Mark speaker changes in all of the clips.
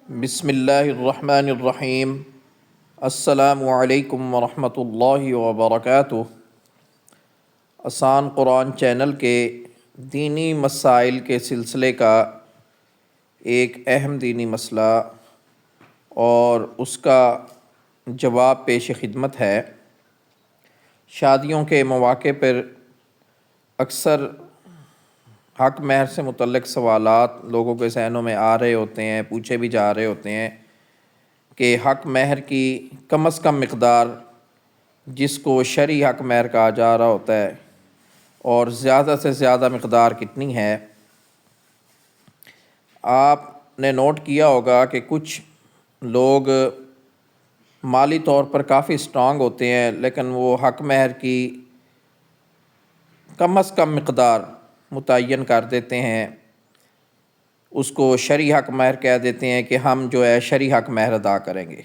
Speaker 1: بسم اللہ الرحمن الرحیم۔ السلام علیکم ورحمۃ اللہ وبرکاتہ۔ آسان قرآن چینل کے دینی مسائل کے سلسلے کا ایک اہم دینی مسئلہ اور اس کا جواب پیش خدمت ہے۔ شادیوں کے مواقع پر اکثر حق مہر سے متعلق سوالات لوگوں کے ذہنوں میں آ رہے ہوتے ہیں، پوچھے بھی جا رہے ہوتے ہیں کہ حق مہر کی کم از کم مقدار جس کو شرعی حق مہر کہا جا رہا ہوتا ہے اور زیادہ سے زیادہ مقدار کتنی ہے۔ آپ نے نوٹ کیا ہوگا کہ کچھ لوگ مالی طور پر کافی اسٹرانگ ہوتے ہیں لیکن وہ حق مہر کی کم از کم مقدار متعین کر دیتے ہیں، اس کو شرعی حق مہر کہہ دیتے ہیں کہ ہم جو ہے شرعی حق مہر ادا کریں گے۔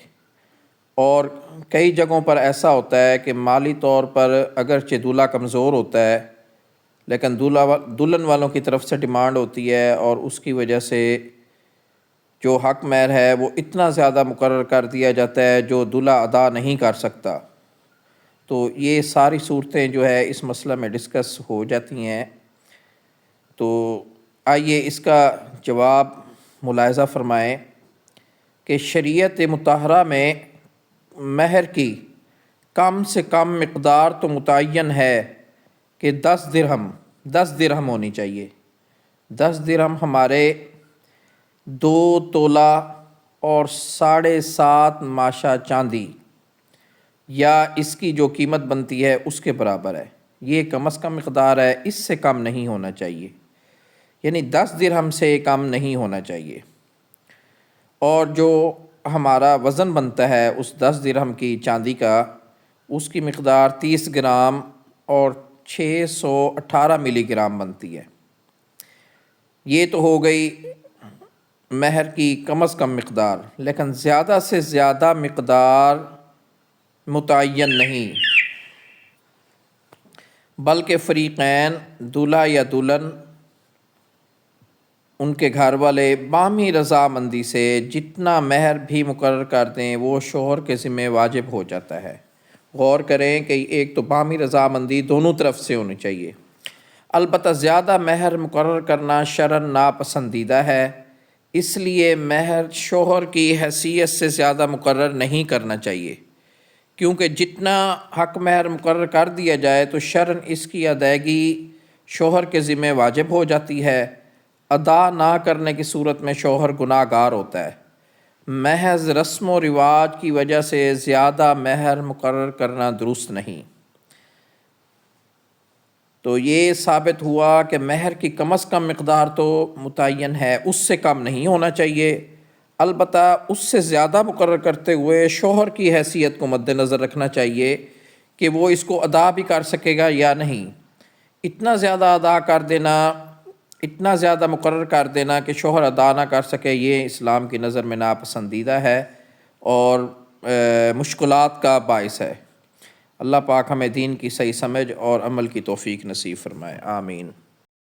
Speaker 1: اور کئی جگہوں پر ایسا ہوتا ہے کہ مالی طور پر اگرچہ دولہا کمزور ہوتا ہے لیکن دلہن والوں کی طرف سے ڈیمانڈ ہوتی ہے اور اس کی وجہ سے جو حق مہر ہے وہ اتنا زیادہ مقرر کر دیا جاتا ہے جو دولہا ادا نہیں کر سکتا۔ تو یہ ساری صورتیں جو ہے اس مسئلہ میں ڈسکس ہو جاتی ہیں۔ تو آئیے اس کا جواب ملاحظہ فرمائیں کہ شریعت مطہرہ میں مہر کی کم سے کم مقدار تو متعین ہے کہ 10 درہم ہونی چاہیے۔ 10 درہم ہمارے 2 تولہ اور 7.5 ماشا چاندی یا اس کی جو قیمت بنتی ہے اس کے برابر ہے۔ یہ کم از کم مقدار ہے، اس سے کم نہیں ہونا چاہیے، یعنی 10 درہم سے کم نہیں ہونا چاہیے۔ اور جو ہمارا وزن بنتا ہے اس 10 درہم کی چاندی کا، اس کی مقدار 30 گرام اور 618 ملی گرام بنتی ہے۔ یہ تو ہو گئی مہر کی کم از کم مقدار، لیکن زیادہ سے زیادہ مقدار متعین نہیں، بلکہ فریقین دولہا یا دلہن ان کے گھر والے باہمی رضامندی سے جتنا مہر بھی مقرر کر دیں وہ شوہر کے ذمہ واجب ہو جاتا ہے۔ غور کریں کہ ایک تو باہمی رضامندی دونوں طرف سے ہونی چاہیے۔ البتہ زیادہ مہر مقرر کرنا شرعاً ناپسندیدہ ہے، اس لیے مہر شوہر کی حیثیت سے زیادہ مقرر نہیں کرنا چاہیے، کیونکہ جتنا حق مہر مقرر کر دیا جائے تو شرعاً اس کی ادائیگی شوہر کے ذمہ واجب ہو جاتی ہے۔ ادا نہ کرنے کی صورت میں شوہر گناہ گار ہوتا ہے۔ محض رسم و رواج کی وجہ سے زیادہ مہر مقرر کرنا درست نہیں۔ تو یہ ثابت ہوا کہ مہر کی کم از کم مقدار تو متعین ہے، اس سے کم نہیں ہونا چاہیے، البتہ اس سے زیادہ مقرر کرتے ہوئے شوہر کی حیثیت کو مد نظر رکھنا چاہیے کہ وہ اس کو ادا بھی کر سکے گا یا نہیں۔ اتنا زیادہ ادا کر دینا، اتنا زیادہ مقرر کر دینا کہ شوہر ادا نہ کر سکے، یہ اسلام کی نظر میں ناپسندیدہ ہے اور مشکلات کا باعث ہے۔ اللہ پاک ہمیں دین کی صحیح سمجھ اور عمل کی توفیق نصیب فرمائے، آمین۔